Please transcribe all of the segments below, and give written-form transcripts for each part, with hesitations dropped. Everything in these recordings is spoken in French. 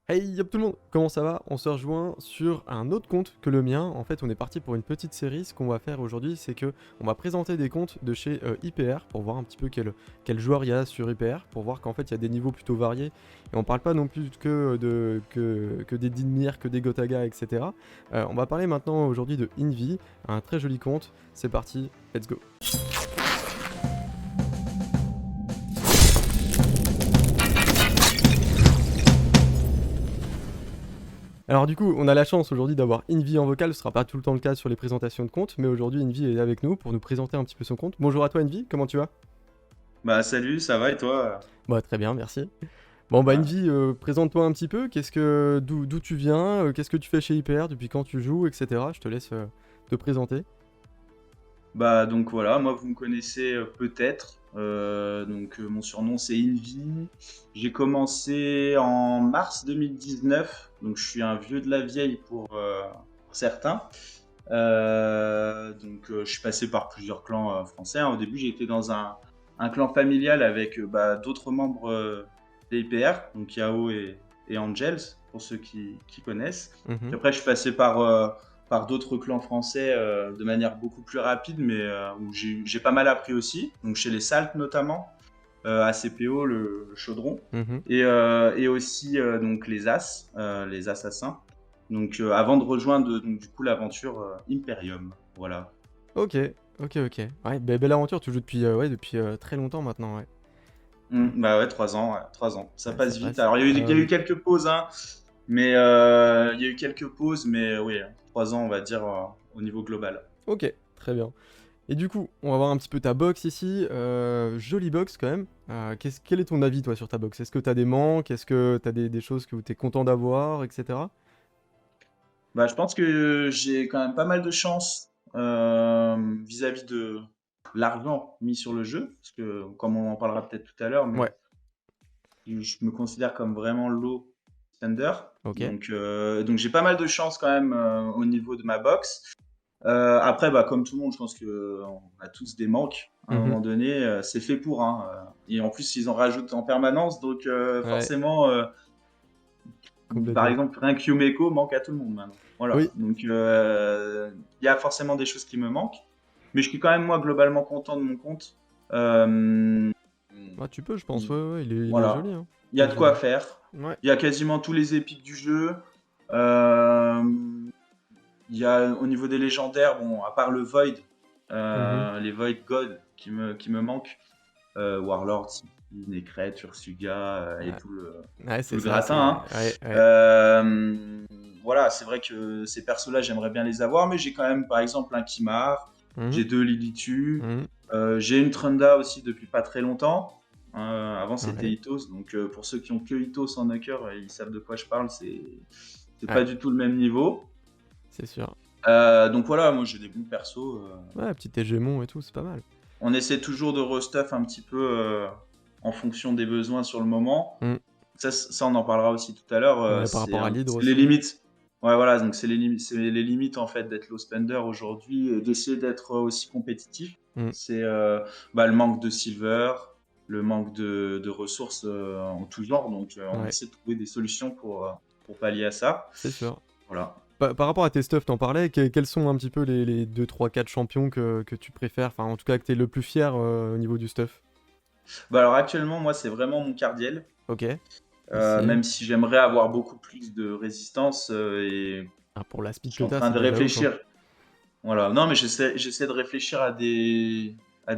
Hey yop tout le monde, comment ça va? On se rejoint sur un autre compte que le mien. En fait, on est parti pour une petite série. Ce qu'on va faire aujourd'hui, c'est que on va présenter des comptes de chez IPR pour voir un petit peu quel joueur il y a sur IPR, pour voir qu'en fait il y a des niveaux plutôt variés. Et on parle pas non plus que des Dynamir, que des Gotaga, etc. On va parler maintenant aujourd'hui de Envy, un très joli compte. C'est parti, let's go. Alors du coup, on a la chance aujourd'hui d'avoir Envy en vocal, ce sera pas tout le temps le cas sur les présentations de comptes, mais aujourd'hui Envy est avec nous pour nous présenter un petit peu son compte. Bonjour à toi Envy, comment tu vas? Bah salut, ça va et toi? Bah très bien, merci. Bon bah Ouais. Envy, présente-toi un petit peu, d'où tu viens, qu'est-ce que tu fais chez IPR, depuis quand tu joues, etc. Je te laisse te présenter. Bah donc voilà, moi vous me connaissez peut-être. Mon surnom c'est Invi. J'ai commencé en mars 2019, donc je suis un vieux de la vieille pour certains. Je suis passé par plusieurs clans français, hein. Au début j'ai été dans un clan familial avec d'autres membres des IPR, donc Yao et Angels, pour ceux qui connaissent. Puis Mhm. après je suis passé par d'autres clans français de manière beaucoup plus rapide, mais où j'ai pas mal appris aussi. Donc chez les Salt notamment, ACPO, le chaudron, Mhm. et aussi donc les assassins. Avant de rejoindre donc, du coup l'aventure Imperium, voilà. Ok, ok. Ouais, belle aventure, tu joues depuis très longtemps maintenant, ouais. Bah ouais, 3 ans, ouais, 3 ans. Ça Ouais, ça passe vite. passe. Alors il y a eu Oui. quelques pauses, hein, mais il y a eu quelques pauses, mais oui, 3 ans, on va dire au niveau global. Ok, très bien. Et du coup, on va voir un petit peu ta box ici. Jolie box quand même. Quel est ton avis toi sur ta box? Est-ce que t'as des manques? Est-ce que t'as des choses que t'es content d'avoir, etc. Bah, je pense que j'ai quand même pas mal de chance vis-à-vis de l'argent mis sur le jeu, parce que comme on en parlera peut-être tout à l'heure, mais Ouais, je me considère comme vraiment low spender. ok. Donc j'ai pas mal de chance quand même au niveau de ma box. Après, bah, comme tout le monde, je pense que on a tous des manques à un Mhm. moment donné. C'est fait pour, hein. Et en plus, ils en rajoutent en permanence, donc Ouais, forcément, par complètement. exemple, rien que Yumeko manque à tout le monde maintenant. Voilà. Oui, Il y a forcément des choses qui me manquent, mais je suis quand même moi globalement content de mon compte. Euh, ah, tu peux, je pense. il- Ouais, il est joli, voilà, hein. il y Il a est de quoi joli. faire. Ouais. Il y a quasiment tous les épiques du jeu. Euh, Il y a au niveau des légendaires, bon, à part le Void, Mhm. les Void God qui me manquent, Warlord, Necret, Ursuga et Ouais, tout le, ouais, tout c'est le ça, gratin, hein. ouais. Euh, voilà, c'est vrai que ces persos-là, j'aimerais bien les avoir, mais j'ai quand même par exemple un Kimar, Mhm. j'ai deux Lilitu, Mhm. j'ai une Trunda aussi depuis pas très longtemps. Avant c'était Ouais, Ithos, donc pour ceux qui ont que Ithos en Knocker, ils savent de quoi je parle, c'est pas ouais, du tout le même niveau. c'est sûr. Donc voilà, moi j'ai des bons persos. Ouais, petit hégémon et tout, c'est pas mal. On essaie toujours de restuff un petit peu en fonction des besoins sur le moment. Mhm. Ça, on en parlera aussi tout à l'heure. Ouais, par rapport à l'hydre C'est les aussi. limites. Ouais, voilà, donc c'est les limites en fait d'être low spender aujourd'hui et d'essayer d'être aussi compétitif. Mhm. C'est le manque de silver, le manque de ressources en tout genre. Donc on Ouais, essaie de trouver des solutions pour pallier à ça. c'est sûr. Voilà. Par rapport à tes stuffs, t'en parlais, quels sont un petit peu les 2, 3, 4 champions que tu préfères, enfin en tout cas que t'es le plus fier au niveau du stuff? Bah alors actuellement, moi, c'est vraiment mon cardiel. Ok, ici. Même si j'aimerais avoir beaucoup plus de résistance et Ah, pour la je speed suis que en t'as, train c'est de déjà ouf, hein. réfléchir. Voilà. Non, mais j'essaie de réfléchir à des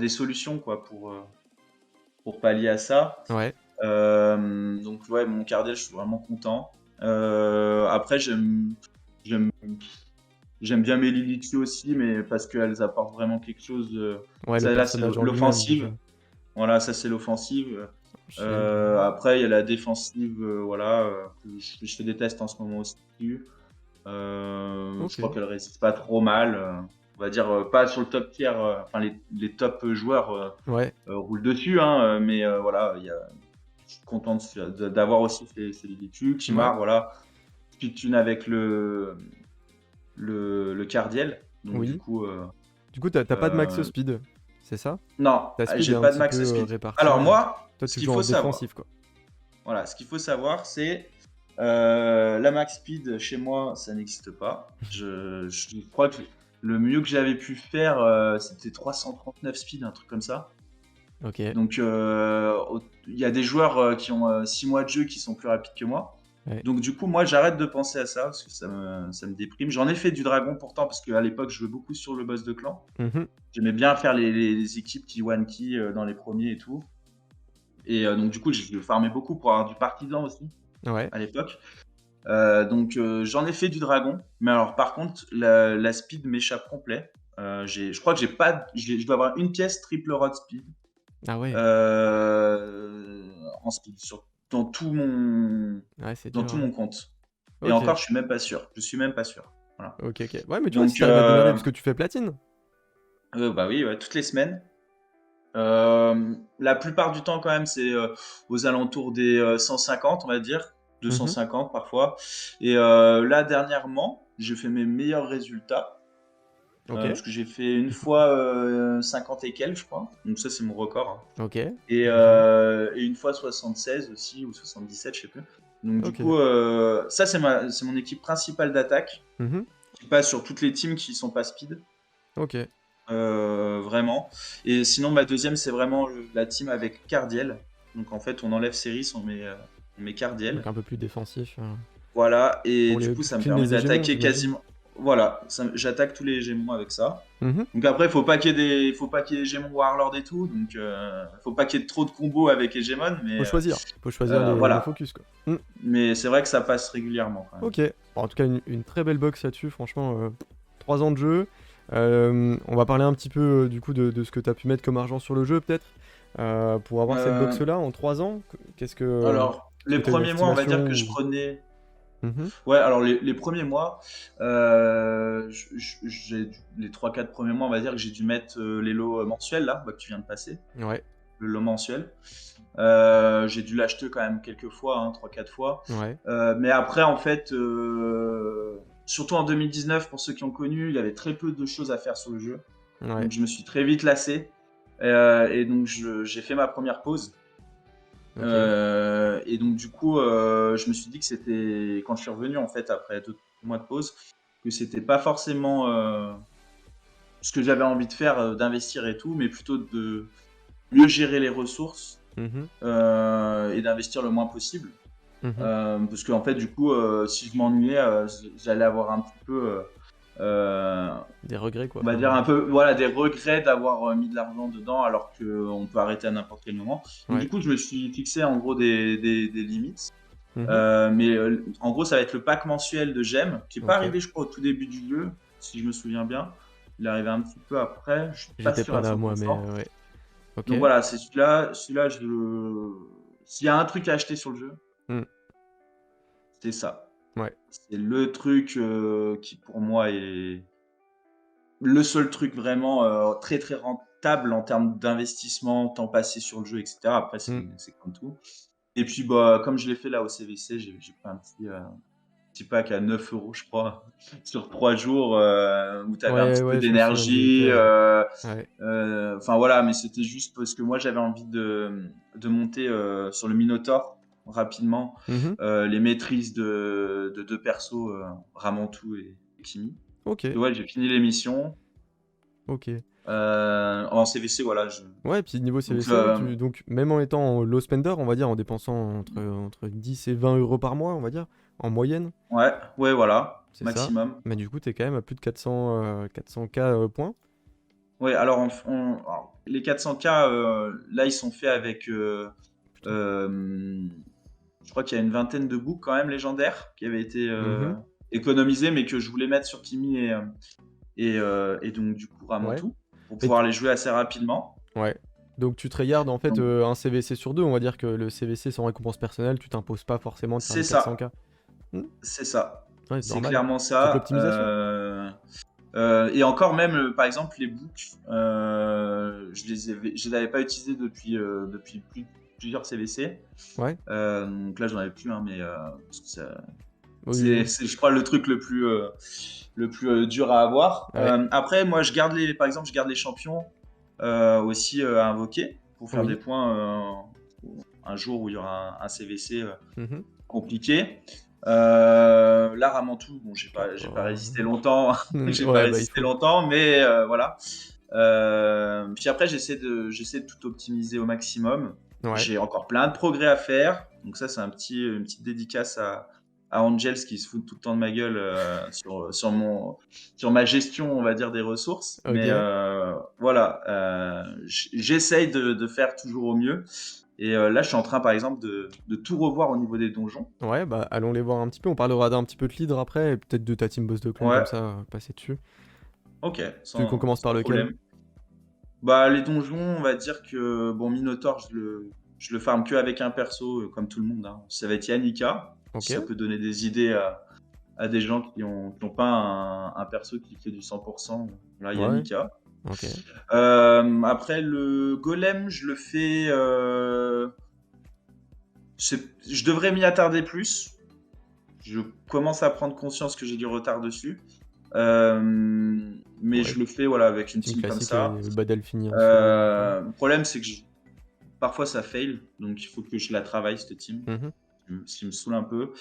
solutions quoi pour pallier à ça. Ouais. Donc ouais, mon cardiel, je suis vraiment content. Après, j'aime j'aime bien mes Lilitu aussi, mais parce qu'elles apportent vraiment quelque chose. Ouais, le Ça là, c'est personnage en lui-même déjà. l'offensive. Voilà, ça c'est l'offensive. Shield. Après, il y a la défensive, voilà, que je fais des tests en ce moment aussi. Je Ok. crois qu'elle résiste pas trop mal. On va dire pas sur le top tier, enfin les top joueurs Ouais. roulent dessus, hein, mais voilà, je suis content d'avoir aussi ces Lilitu. Ouais. Kimar, voilà, Speedtune avec le Cardiel. Donc du Oui. coup, Du coup, t'as pas de max euh, speed, c'est ça? non, Ta speed est j'ai un pas de petit peu max speed. Alors répartie. moi, Toi, ce tu qu'il joues en faut savoir, défensif, quoi. voilà, ce qu'il faut savoir, c'est La max speed chez moi, ça n'existe pas. Je crois que le mieux que j'avais pu faire, c'était 339 speed, un truc comme ça. Ok. Donc, il y a des joueurs qui ont 6 mois de jeu qui sont plus rapides que moi. Ouais. Donc, du coup, moi, j'arrête de penser à ça parce que ça me déprime. J'en ai fait du dragon pourtant parce qu'à l'époque, je jouais beaucoup sur le boss de clan. Mhm. J'aimais bien faire les équipes qui one key dans les premiers et tout. Et donc, du coup, je farmais beaucoup pour avoir du partisan aussi Ouais. à l'époque. Donc, j'en ai fait du dragon. Mais alors, par contre, la speed m'échappe complet. Je crois que je dois avoir une pièce triple rod speed. Ah ouais. En speed dans tout mon Ouais, c'est dans dur, tout hein. mon compte. Et Ok. encore, je suis même pas sûr. Je suis même pas sûr. Voilà. Ok, ok. Ouais, mais tu vois, si Donc, t'arrives à démerder parce que tu fais platine. bah oui, ouais, toutes les semaines. La plupart du temps, quand même, c'est aux alentours des 150, on va dire, Mhm. 250 parfois. Et là, dernièrement, j'ai fait mes meilleurs résultats. Ok. Parce que j'ai fait une fois 50 et quelques, je crois. Donc ça, c'est mon record, hein. Ok. Impressionnant. Et une fois 76 aussi, ou 77, je sais plus. Donc du Ok. coup, ça c'est mon équipe principale d'attaque, Mhm. qui passe sur toutes les teams qui sont pas speed, Ok. vraiment. Et sinon, ma deuxième, c'est vraiment la team avec Cardiel. Donc en fait, on enlève Ceris, on met Donc Cardiel. un peu plus défensif. Voilà, et Pour du les coup, ça me clean permet les hégémons, d'attaquer j'imagine. quasiment. Voilà, j'attaque tous les Gémons avec ça. Mhm. Donc après, faut pas qu'il y ait Hégémon Warlord et tout, donc faut pas qu'il y ait trop de combos avec Hégémon, Faut choisir. Faut choisir les voilà. focus, quoi. Mm. Mais c'est vrai que ça passe régulièrement quand même. Ok. Bon, en tout cas, une très belle box là-dessus, franchement. 3 ans de jeu. On va parler un petit peu du coup de ce que tu as pu mettre comme argent sur le jeu, peut-être. Pour avoir cette Euh, box-là en 3 ans, alors, est-ce les que tu as une premiers mois, on va dire estimation que je ou... prenais. Mhm. Ouais, alors les premiers mois, les 3-4 premiers mois, on va dire que j'ai dû mettre les lots mensuels là, bah, que tu viens de passer, Ouais, le lot mensuel. J'ai dû l'acheter quand même quelques fois, hein, 3-4 fois. ouais, Mais après, en fait, surtout en 2019, pour ceux qui ont connu, il y avait très peu de choses à faire sur le jeu. ouais. Donc je me suis très vite lassé. Et donc j'ai fait ma première pause. Ok. Et donc du coup, je me suis dit que c'était, quand je suis revenu en fait après 2 mois de pause, que c'était pas forcément ce que j'avais envie de faire, d'investir et tout, mais plutôt de mieux gérer les ressources Mhm. et d'investir le moins possible. Mhm. Parce qu'en fait, du coup, si je m'ennuyais, j'allais avoir un petit peu, Des regrets, quoi. on va dire Enfin, un peu, voilà, des regrets d'avoir mis de l'argent dedans alors qu'on peut arrêter à n'importe quel moment. Donc, du ouais. coup, je me suis fixé en gros des limites. Mhm. Mais en gros, ça va être le pack mensuel de Gem, qui n'est pas Ok. arrivé, je crois, au tout début du jeu, si je me souviens bien. Il est arrivé un petit peu après, je suis pas J'étais sûr pas à là, moi, mais 100%. ouais. Ok. Donc voilà, c'est celui-là, s'il y a un truc à acheter sur le jeu, Mm. c'est ça. Ouais. C'est le truc qui pour moi est le seul truc vraiment très très rentable en termes d'investissement, temps passé sur le jeu, etc. Après, Mm. c'est comme tout. Et puis, bah, comme je l'ai fait là au CVC, j'ai pris un petit pack à 9 euros, je crois, sur 3 jours où tu avais un Ouais, petit peu ouais, je me souviens du d'énergie. EP, ouais. Ouais. Enfin voilà, mais c'était juste parce que moi j'avais envie de monter sur le Minotaur rapidement Mhm. les maîtrises de deux persos, Ramantou et Kimi. Ok. Et ouais, j'ai fini l'émission. Ok. En CVC, voilà. Ouais, et puis niveau Donc, CVC, donc même en étant en low spender, on va dire, en dépensant entre 10 et 20 euros par mois, on va dire, en moyenne, ouais, ouais, voilà, c'est ça. maximum. Mais du coup, t'es quand même à plus de 400K points. Ouais, alors, alors, les 400K, là, ils sont faits avec. Putain. Euh, je crois qu'il y a une vingtaine de books quand même légendaires qui avaient été Mhm. économisés, mais que je voulais mettre sur Kimi et donc du coup Ouais. Ramantou pour Mais pouvoir les jouer assez rapidement. ouais. Donc tu tryhards en fait Donc, un CVC sur deux, on va dire que le CVC sans récompense personnelle, tu t'imposes pas forcément de faire c'est les 400K. ça, Hmm. c'est ça, Ouais, c'est c'est normal. clairement C'est de ça. l'optimisation. Et encore même, par exemple, les books, je les avais pas utilisés depuis plusieurs CVC. Ouais. Donc là, j'en avais plus, hein, mais parce que Oui, oui, oui. c'est, je crois, le truc le plus dur à avoir. Ouais. Après, moi, par exemple, je garde les champions aussi à invoquer pour faire des Oui. points un jour où il y aura un CVC Mhm. compliqué. Laramantou, bon, j'ai pas Oh. résisté longtemps, j'ai pas Ouais, bah il résisté faut. longtemps, mais voilà. Puis après, j'essaie de tout optimiser au maximum. Ouais, J'ai encore plein de progrès à faire. Donc ça, c'est une petite dédicace à Angels qui se fout tout le temps de ma gueule sur ma gestion, on va dire, des ressources. Mais ok. voilà, j'essaye de faire toujours au mieux. Et là, je suis en train, par exemple, de tout revoir au niveau des donjons. Ouais, bah allons les voir un petit peu. On parlera d'un petit peu de l'hydre après, et peut-être de ta team boss de clone comme Ouais, ça, passer dessus. ok, Tu veux qu'on commence par sans lequel? problème. Bah, les donjons, on va dire que, bon, Minotaur, je le farm que avec un perso, comme tout le monde, hein. Ça va être Yannika, si Ok, ça peut donner des idées à des gens qui ont pas un perso qui fait du 100%. Là, ouais, Yannika. ok. Après, le golem, je le fais. Je devrais m'y attarder plus. Je commence à prendre conscience que j'ai du retard dessus. Euh, mais Ouais, je le fais voilà, avec une team team comme classique, ça. Badalfini en solo. Le problème, c'est que parfois ça fail, donc il faut que je la travaille, cette team. Mhm. Ce qui me saoule un peu.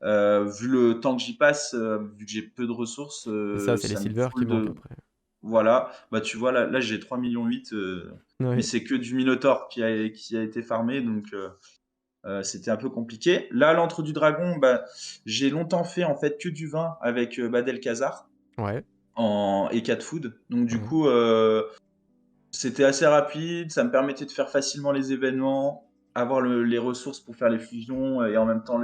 Vu le temps que j'y passe, vu que j'ai peu de ressources, C'est ça, c'est les ça me silver qui saoule manquent de. après. Voilà, bah tu vois, là j'ai 3,8 millions, mais Ouais, c'est que du Minotaur qui a été farmé, donc c'était un peu compliqué. Là, l'Antre du Dragon, bah, j'ai longtemps fait en fait que du vin avec Badel Khazar ouais. et Cat Food. Donc du Mhm. coup, c'était assez rapide, ça me permettait de faire facilement les événements, avoir les ressources pour faire les fusions et en même temps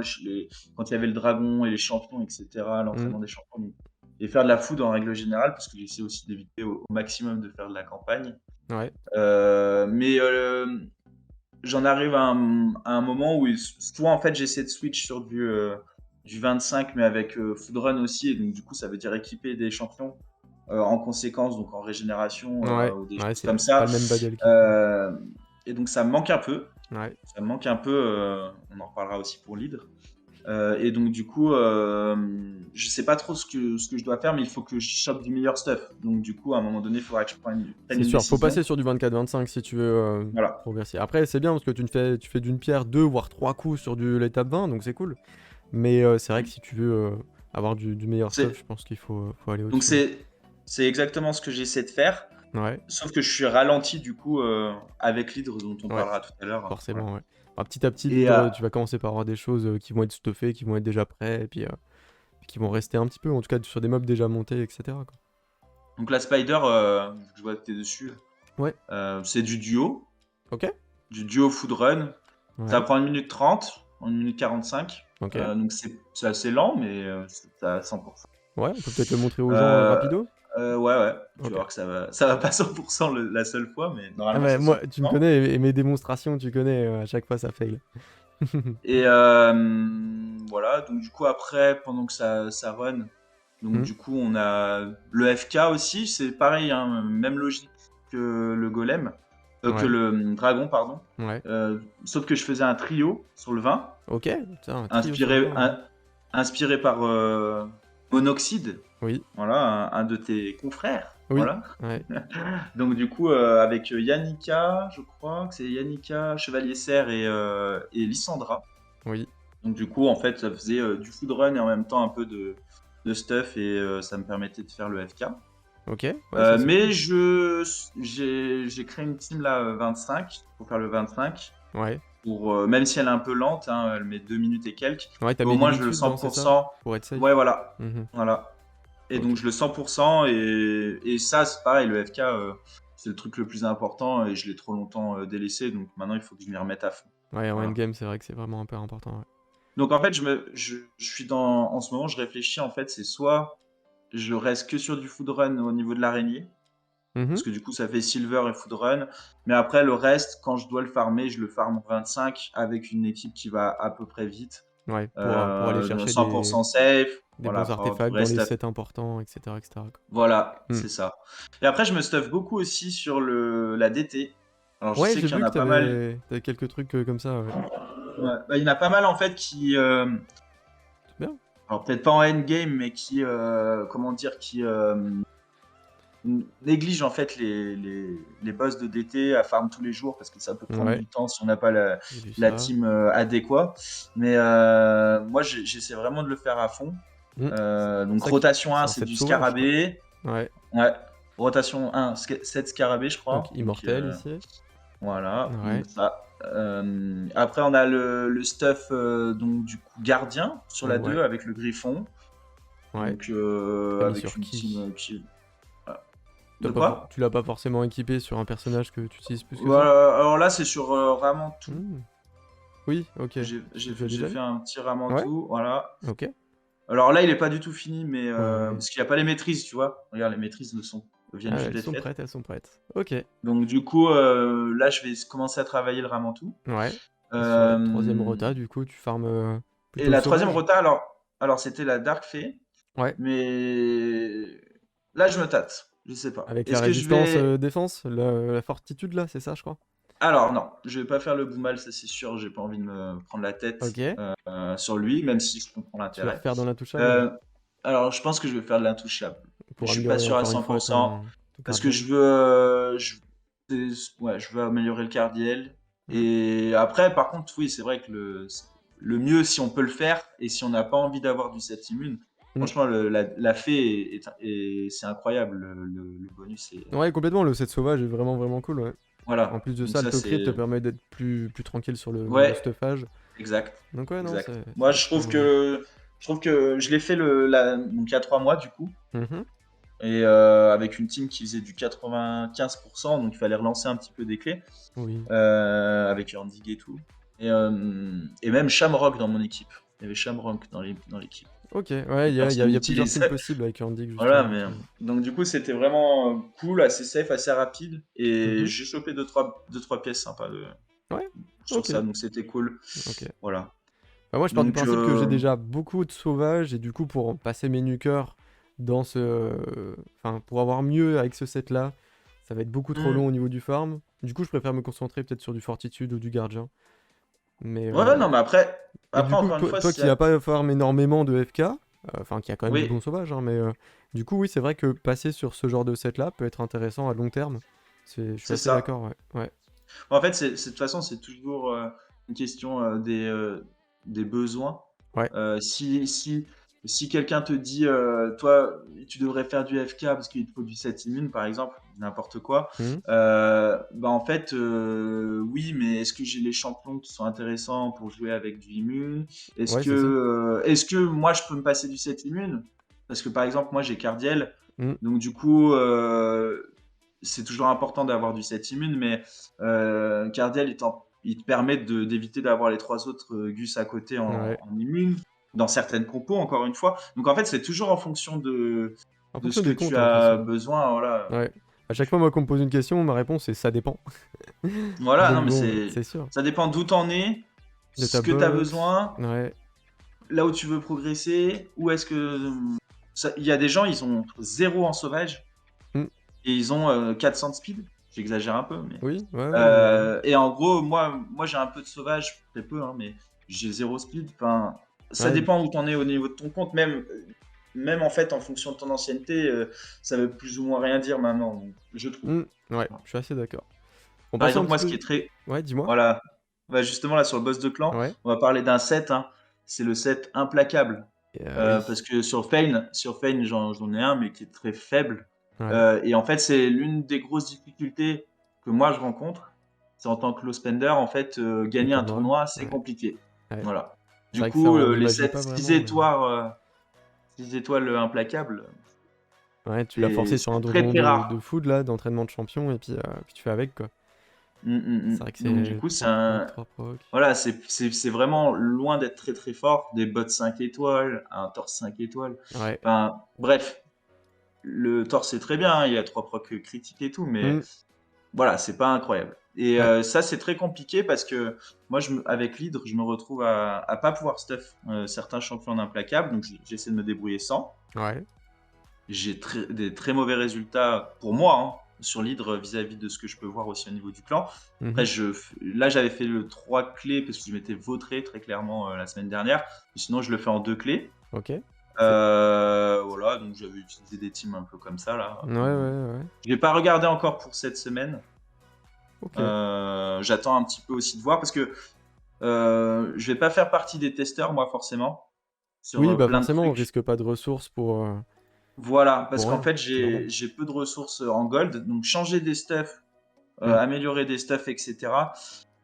quand il y avait le dragon et les champions, etc., Mhm. l'entraînement des champions. Et faire de la food en règle générale, parce que j'essaie aussi d'éviter au maximum de faire de la campagne. Ouais, Mais j'en arrive à un moment où soit en fait j'essaie de switch sur du 25 mais avec food run aussi, et donc du coup ça veut dire équiper des champions en conséquence, donc en régénération ouais, ou des ouais, choses c'est comme pas ça. le même Badal qu'il faut. Euh, et donc ça me manque un peu. Ouais. Ça me manque un peu. On en reparlera aussi pour l'hydre. Et donc du coup, je sais pas trop ce que je dois faire, mais il faut que je chope du meilleur stuff. Donc du coup, à un moment donné, il faudra que je prenne C'est une sûr, faut décision. passer sur du 24-25 si tu veux Voilà. progresser. Après, c'est bien parce que tu fais d'une pierre 2 voire 3 coups sur l'étape 20, donc c'est cool. Mais c'est vrai que si tu veux avoir du meilleur stuff, je C'est pense qu'il faut aller donc au-dessus. Ouais. c'est exactement ce que j'essaie de faire. Ouais, Sauf que je suis ralenti du coup avec l'hydre dont on ouais, parlera tout à l'heure. Voilà. forcément, ouais. Enfin, petit à petit, Et l'hydre, tu vas commencer par avoir des choses qui vont être stuffées, qui vont être déjà prêtes, et puis qui vont rester un petit peu, en tout cas sur des mobs déjà montés, etc. quoi. donc la Spider, je vois que tu es dessus. Ouais, C'est ok, du duo food run. Ça ouais, prend 1 minute 30, 1 minute 45. ok. Donc c'est assez lent, mais c'est à 100%. Ouais, on peut peut-être le montrer aux gens Euh, rapido. ouais, ouais. Tu Ok. vas voir que ça va pas 100% la seule fois, mais Ah normalement bah, c'est moi, tu me 100%. connais, et mes démonstrations, tu connais, à chaque fois ça fail. Et voilà, donc du coup après, pendant que ça run, donc Hmm, du coup on a le FK aussi, c'est pareil, hein, même logique que le golem, que ouais, le dragon, pardon. ouais. Sauf que je faisais un trio sur le 20, Ok, putain, un trio sur le inspiré, 20, ouais. inspiré par Monoxide, Oui, voilà, un de tes confrères, oui, voilà. ouais, Donc du coup avec Yannika, je crois que c'est Yannika, Chevalier Serre et Lysandra. oui. Donc du coup, en fait, ça faisait du food run et en même temps un peu de stuff et ça me permettait de faire le FK. Ok, ouais, ça c'est Mais cool. j'ai créé une team là 25 pour faire le 25. Ouais. Même si elle est un peu lente, hein, elle met 2 minutes et quelques, Ouais, t'as mais au mis moins je le limite dans, c'est ça? 100%. Pour être Ouais, safe. voilà. Mhm. Voilà. Et Ok. donc je le 100% et ça, c'est pareil, le FK, c'est le truc le plus important et je l'ai trop longtemps délaissé, donc maintenant il faut que je m'y remette à fond. Ouais, en Voilà. endgame, c'est vrai que c'est vraiment un peu important. Ouais. Donc en fait, je suis en ce moment, je réfléchis en fait, c'est soit je reste que sur du food run au niveau de l'araignée, Mhm. parce que du coup ça fait silver et food run, mais après le reste, quand je dois le farmer, je le farme en 25 avec une équipe qui va à peu près vite, Ouais, pour aller chercher 100% safe, des voilà, bons pour avoir du artefacts vrai dans les stuff. sets importants, etc. etc. quoi. Voilà, Hmm. c'est ça. Et après, je me stuff beaucoup aussi sur la DT. Alors je Ouais, sais j'ai qu'il y en vu que a pas mal. t'avais quelques trucs comme ça, ouais. Ouais, bah, il y en a pas mal en fait qui, C'est bien. alors peut-être pas en endgame, mais comment dire, néglige en fait les boss de DT à farm tous les jours parce que ça peut prendre Ouais, du temps si on n'a pas j'ai vu la ça. team adéquate. Mais moi, j'essaie vraiment de le faire à fond. Hmm. Donc C'est ça rotation c'est 1, un c'est set du sauvage, je crois. scarabée. Ouais. Ouais. Rotation 1, 7 scarabées, je Donc crois. Donc immortel ici. voilà, donc Ouais. ça. Après, on a le stuff donc du coup gardien sur la 2 Ouais. avec le griffon. Ouais. Donc T'as mis avec sur une team qui? qui. Ah. De quoi? Tu l'as pas forcément équipé sur un personnage que tu utilises plus que ça? Voilà, alors là, c'est sur vraiment tout. Hmm. Oui, ok. Tu l'as J'ai déjà fait mis? un petit ramen Ouais. tout, voilà. Ok. Alors là, il est pas du tout fini, mais Ouais. parce qu'il n'y a pas les maîtrises, tu vois. Regarde, les maîtrises viennent Ah ouais, juste elles d'être sont faites. prêtes, elles sont prêtes. Ok. Donc du coup, là, je vais commencer à travailler le ramen tout. Ouais. Et sur la troisième Euh, rota, du coup, tu farmes et plutôt la troisième sauvage? rota, alors c'était la Dark Fée, Ouais. mais là, je me tâte. Je sais pas. Avec la Est-ce que je résistance vais. défense, la fortitude là, c'est ça, je crois. Alors non, je vais pas faire le boomal, ça c'est sûr. J'ai pas envie de me prendre la tête Ok. sur lui, même si je comprends Tu vas l'intérêt. refaire dans l'intouchable Euh, alors je pense que je vais faire de l'intouchable. pour Je suis pas améliorer sûr à encore une fois 100% ton parce que Guardian. je veux, ouais, je veux améliorer le cardiel. Hmm. Et après, par contre, oui, c'est vrai que le mieux, si on peut le faire et si on n'a pas envie d'avoir du set immune, Hmm. franchement, la fée c'est incroyable. Le bonus est Ouais, complètement, le set sauvage est vraiment vraiment cool, ouais. En voilà. plus de Donc ça, le ça Tocrit te c'est permet d'être plus tranquille sur le ouais, stuffage. exact, Donc ouais, non, exact. c'est Moi, vrai que c'est pas mauvais. je trouve que je l'ai fait donc il y a 3 mois du coup. Mhm. Et avec une team qui faisait du 95%, donc il fallait relancer un petit peu des clés, Oui. avec Andig et tout. Et même Shamrock dans mon équipe. Il y avait Shamrock dans l'équipe. Ok, ouais, Que personne il y a plusieurs n'utilise. teams possibles avec Andig Voilà, justement. mais donc du coup c'était vraiment cool, assez safe, assez rapide. Et Mhm. j'ai chopé deux, trois pièces sympas Ouais, sur ok, ça, donc c'était cool. ok. Voilà. Bah, moi, je pars du Donc principe que j'ai déjà beaucoup de sauvages et du coup, pour passer mes nukers dans enfin, pour avoir mieux avec ce set-là, ça va être beaucoup trop long hmm. au niveau du farm. Du coup, je préfère me concentrer peut-être sur du fortitude ou du gardien. Mais Ouais, non, mais et du après coup, encore une toi, fois, toi qui n'as pas farm énormément de FK, enfin qui a quand même du oui, bon sauvage, hein, mais du coup, oui, c'est vrai que passer sur ce genre de set-là peut être intéressant à long terme. Je suis c'est assez ça. d'accord, ouais. Ouais. En fait, de toute façon, c'est toujours une question des besoins. Ouais. Si quelqu'un te dit, toi, tu devrais faire du FK parce qu'il te faut du set immune, par exemple, n'importe quoi, Mhm. bah en fait, oui, mais est-ce que j'ai les champions qui sont intéressants pour jouer avec du immune? Ouais, c'est ça. Est-ce que moi, je peux me passer du set immune? Parce que, par exemple, moi, j'ai Cardiel, Mhm. donc du coup, c'est toujours important d'avoir du set immune, mais Cardiel, il te permet d'éviter d'avoir les 3 autres Gus à côté Ouais. en immune, dans certaines compos, encore une fois. Donc en fait, c'est toujours en fonction En de fonction ce que des tu comptes, hein, de toute as façon. besoin. Voilà, Ouais. À chaque fois, moi, qu'on me pose une question, ma réponse est ça dépend. voilà, non, Donc mais bon, c'est sûr. ça dépend d'où t'en es, De ce ta que tu as box, besoin, ouais. là où tu veux progresser, où est-ce que. Il y a des gens, ils ont 0 en sauvage Hmm. et ils ont 400 de speed. J'exagère un peu, mais. Oui, ouais, ouais, non, mais. Et en gros, moi j'ai un peu de sauvage, très peu, hein, mais j'ai 0 speed. Enfin, ça Ouais, dépend où t'en es au niveau de ton compte. Même en fait, en fonction de ton ancienneté, ça veut plus ou moins rien dire maintenant, donc, je trouve. ouais, je suis assez d'accord. On Par passe un exemple, petit moi, ce qui peu. est très. Ouais, dis-moi. Voilà. Bah, justement, là, sur le boss de clan, Ouais. on va parler d'un set, hein. C'est le set implacable. Oui. Parce que sur Fane, j'en ai un, mais qui est très faible. Ouais. Et en fait, c'est l'une des grosses difficultés que moi je rencontre. C'est en tant que low spender, en fait, Les gagner un tournois. tournoi, c'est Ouais. compliqué. Ouais. Voilà. C'est Du vrai que ça coup, les endommageait 7, pas 6 vraiment, mais. étoiles, 6 étoiles implacables, Ouais, tu l'as forcé sur un c'est très donjon très de rare. food là, d'entraînement de champion, et puis tu fais avec quoi. C'est vrai que Donc du c'est coup, 3 procs, 3 procs. voilà, c'est vraiment loin d'être très très fort. Des bots 5 étoiles, un torse 5 étoiles. Ouais. Enfin, bref, le torse c'est très bien, hein, il y a 3 procs critiques et tout, mais Hmm. voilà, c'est pas incroyable. Et Ouais. ça, c'est très compliqué parce que moi, avec l'hydre, je me retrouve à pas pouvoir stuff certains champions implacables, donc j'essaie de me débrouiller sans. Ouais. J'ai des très mauvais résultats pour moi, hein, sur l'hydre vis-à-vis de ce que je peux voir aussi au niveau du clan. Après, Mhm. là, j'avais fait le 3 clés parce que je m'étais vautré très clairement la semaine dernière. Sinon, je le fais en 2 clés. Ok. Voilà, donc j'avais utilisé des teams un peu comme ça là. Ouais, ouais. Je n'ai pas regardé encore pour cette semaine. Ok. J'attends un petit peu aussi de voir parce que je vais pas faire partie des testeurs moi forcément sur Oui, bah plein de forcément, on trucs. risque pas de ressources Voilà, parce pour qu'en rien. fait C'est normal. j'ai peu de ressources en gold, donc changer des stuffs, Mm. améliorer des stuffs, etc.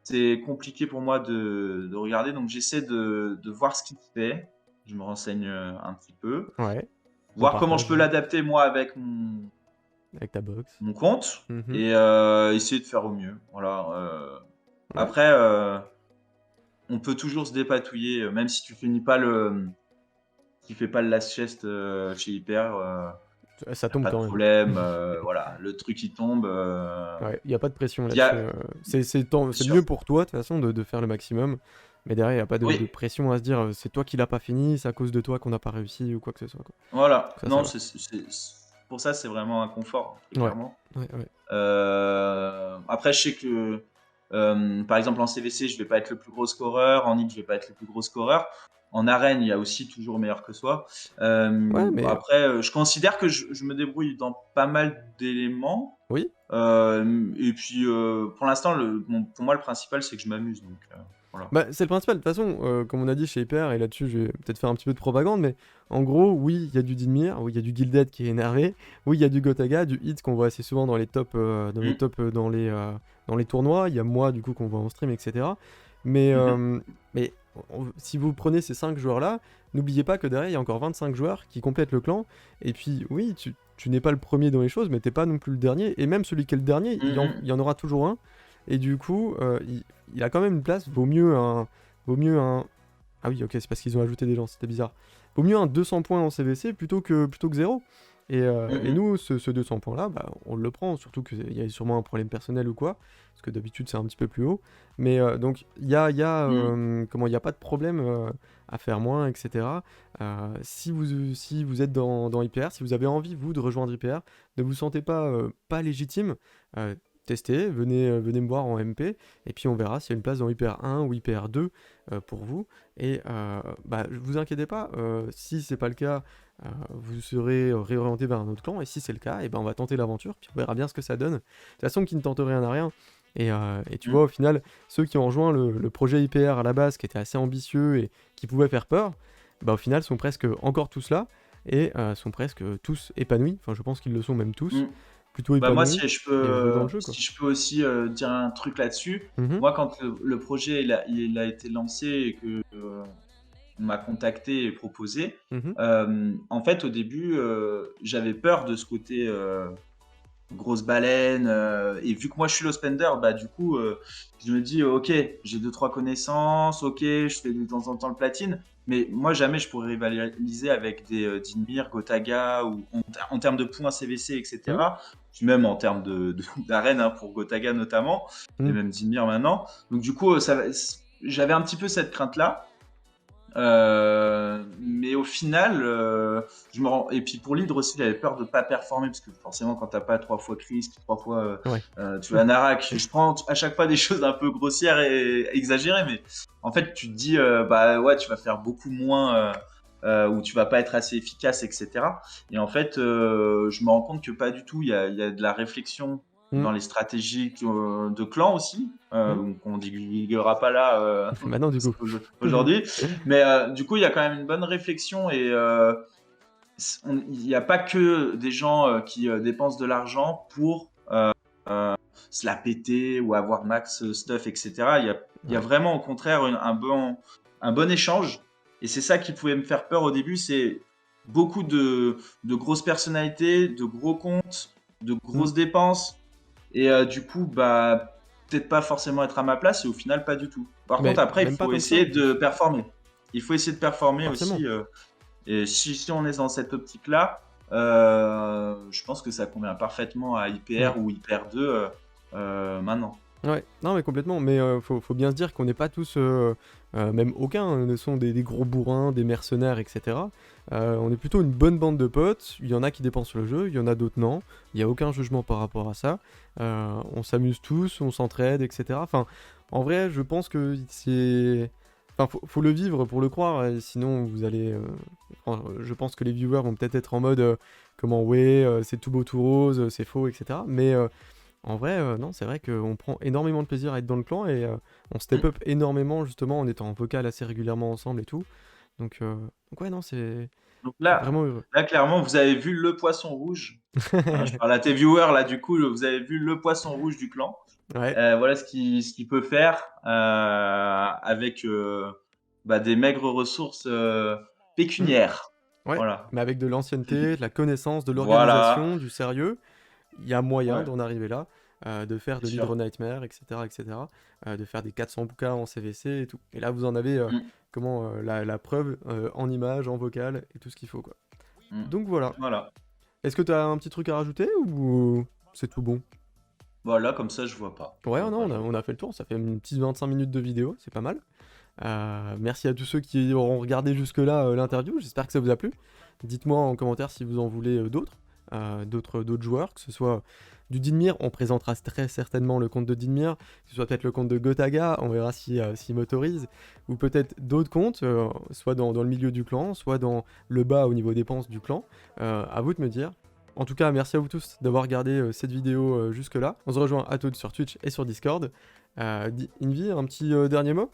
C'est compliqué pour moi de regarder, donc j'essaie de voir ce qui se fait. Je me renseigne un petit peu, Ouais. On voir comment je partage peux l'adapter moi avec avec ta box. mon compte Mhm. et essayer de faire au mieux. Voilà. Ouais. Après, on peut toujours se dépatouiller, même si tu fais pas le last chest chez Hyper, Ça y a tombe pas de quand même. problème. Voilà, le truc il tombe. Ouais, il n'y a pas de pression Y là-dessus. a, C'est sur, mieux pour toi, de toute façon, de faire le maximum. Mais derrière, il n'y a pas de oui, pression à se dire c'est toi qui l'as pas fini, c'est à cause de toi qu'on n'a pas réussi ou quoi que ce soit, quoi. voilà. Ça Non, va. pour ça, c'est vraiment un confort, très Ouais. clairement. Ouais. Après, je sais que, par exemple, en CVC, je vais pas être le plus gros scoreur. En NIP, je vais pas être le plus gros scoreur. En arène, il y a aussi toujours meilleur que soi. Ouais, mais Après, je considère que je me débrouille dans pas mal d'éléments. oui. Et puis, pour l'instant, pour moi, le principal, c'est que je m'amuse. Donc, voilà. Bah, c'est le principal. De toute façon, comme on a dit chez Hyper, et là-dessus, je vais peut-être faire un petit peu de propagande, mais en gros, oui, il y a du Dynamir, oui, il y a du Gilded qui est énervé, oui, il y a du Gotaga, du Hit qu'on voit assez souvent dans les tops, Mm. dans les tournois. Il y a moi, du coup, qu'on voit en stream, etc. Mais, Mhm. si vous prenez ces 5 joueurs-là, n'oubliez pas que derrière, il y a encore 25 joueurs qui complètent le clan. Et puis, oui, tu n'es pas le premier dans les choses, mais t'es pas non plus le dernier. Et même celui qui est le dernier, il y en aura toujours un. Et du coup, il a quand même une place. Vaut mieux un. Ah oui, ok, c'est parce qu'ils ont ajouté des gens, c'était bizarre. Vaut mieux un 200 points en CVC plutôt que 0. Et Mhm. nous, ce 200 points-là, bah, on le prend, surtout qu'il y a sûrement un problème personnel ou quoi, parce que d'habitude c'est un petit peu plus haut. Mais donc, Mhm. il y a pas de problème à faire moins, etc. Si vous êtes dans IPR, si vous avez envie, vous, de rejoindre IPR, ne vous sentez pas légitime, euh, testez, venez me voir en MP, et puis on verra s'il y a une place dans IPR 1 ou IPR 2 pour vous. Et bah, vous inquiétez pas, si c'est pas le cas, vous serez réorienté vers un autre clan, et si c'est le cas, et ben on va tenter l'aventure, puis on verra bien ce que ça donne. De toute façon, qui ne tente rien n'a rien. Et tu vois, au final, ceux qui ont rejoint le projet IPR à la base, qui était assez ambitieux et qui pouvait faire peur, bah au final sont presque encore tous là, et sont presque tous épanouis. Enfin, je pense qu'ils le sont même tous, Mhm. plutôt Bah moi, épanouis, et heureux dans le jeu, quoi. si je peux aussi dire un truc là-dessus. Mhm, Moi, quand le projet il a été lancé et que on m'a contacté et proposé, mhm, en fait, au début, j'avais peur de ce côté grosse baleine. Et vu que moi, je suis low spender, bah du coup, je me dis, ok, j'ai deux trois connaissances, ok, je fais de temps en temps le platine. Mais moi, jamais je pourrais rivaliser avec des Dinmir, Gotaga, ou en termes de points CVC, mhm, etc. Puis même en termes d'arène, hein, pour Gotaga notamment, et mhm. même Dinmir maintenant. Donc du coup, j'avais un petit peu cette crainte-là. Mais au final, et puis pour l'hydre aussi, j'avais peur de pas performer parce que forcément, quand t'as pas trois fois Chris, trois fois Ouais. tu as Narak, je prends à chaque fois des choses un peu grossières et exagérées, mais en fait, tu te dis, bah ouais, tu vas faire beaucoup moins ou tu vas pas être assez efficace, etc. Et en fait, je me rends compte que pas du tout. Il y a de la réflexion Mhm, dans les stratégies de clan aussi, mhm. qu'on divulguera pas là Maintenant, du coup. aujourd'hui. Mais du coup, il y a quand même une bonne réflexion et il n'y a pas que des gens qui dépensent de l'argent pour se la péter ou avoir max stuff, etc. Il y a Ouais. vraiment au contraire un bon échange. Et c'est ça qui pouvait me faire peur au début, c'est beaucoup de grosses personnalités, de gros comptes, de Mhm. grosses dépenses. Et du coup, bah, peut-être pas forcément être à ma place et au final, pas du tout. Par contre, Mais après, il même pas faut tant que ça essayer en de plus. performer. Il faut essayer de performer Forcément. aussi. Et si on est dans cette optique-là, je pense que ça convient parfaitement à Mm. IPR ou IPR 2 maintenant. Ouais, non mais complètement, mais faut bien se dire qu'on n'est pas tous, même aucun, ne sont des gros bourrins, des mercenaires, etc. On est plutôt une bonne bande de potes, il y en a qui dépensent le jeu, il y en a d'autres non, il n'y a aucun jugement par rapport à ça. On s'amuse tous, on s'entraide, etc. Enfin, en vrai, je pense que c'est... Enfin, faut le vivre pour le croire, sinon vous allez. Je pense que les viewers vont peut-être être en mode comment, ouais, c'est tout beau, tout rose, c'est faux, etc. Mais en vrai, non, c'est vrai qu'on prend énormément de plaisir à être dans le clan et on step Mm. up énormément justement en étant en vocal assez régulièrement ensemble et tout. Donc ouais, non, c'est Donc vraiment heureux. là, clairement, vous avez vu le poisson rouge. Hein, je parle à tes viewers, là, du coup, vous avez vu le poisson rouge du clan. Ouais. Voilà ce qu'il peut faire avec des maigres ressources Mm. pécuniaires. Ouais. Voilà. Mais avec de l'ancienneté, de la connaissance, de Voilà. l'organisation, du sérieux, il y a moyen Ouais, d'en arriver là, de faire c'est de l'Hydro sûr. Nightmare, etc., etc., de faire des 400 bouquins en CVC et tout. Et là, vous en avez Mm, la preuve en image, en vocal et tout ce qu'il faut, quoi. mm. Donc voilà. Voilà. Est-ce que tu as un petit truc à rajouter ou c'est tout bon? Voilà, comme ça, je vois pas. Ouais, Je vois non, pas, je vois on pas. a fait le tour, ça fait une petite 25 minutes de vidéo, c'est pas mal. Merci à tous ceux qui auront regardé jusque-là l'interview, j'espère que ça vous a plu. Dites-moi en commentaire si vous en voulez d'autres joueurs, que ce soit du Dynmir, on présentera très certainement le compte de Dynmir, que ce soit peut-être le compte de Gotaga, on verra s'il m'autorise, ou peut-être d'autres comptes, soit dans le milieu du clan, soit dans le bas au niveau dépenses du clan. À vous de me dire. En tout cas, merci à vous tous d'avoir regardé cette vidéo jusque-là. On se rejoint à toutes sur Twitch et sur Discord. Invi, un petit dernier mot?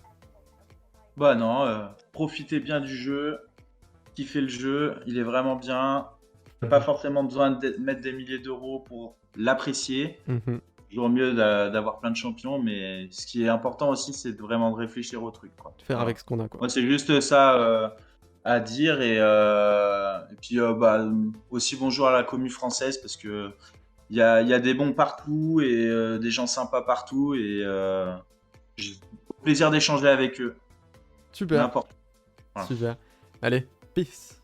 Bah non, profitez bien du jeu, kiffez le jeu, il est vraiment bien. Pas Mhm. forcément besoin de mettre des milliers d'euros pour l'apprécier. Mhm. Toujours mieux d'avoir plein de champions, mais ce qui est important aussi, c'est vraiment de réfléchir au truc, quoi. Faire avec Voilà. ce qu'on a, quoi. Moi, c'est juste ça à dire. Et puis, aussi bonjour à la commu française parce que il y a des bons partout et des gens sympas partout. Et j'ai au plaisir d'échanger avec eux. Super, N'importe. Voilà. super. Allez, peace.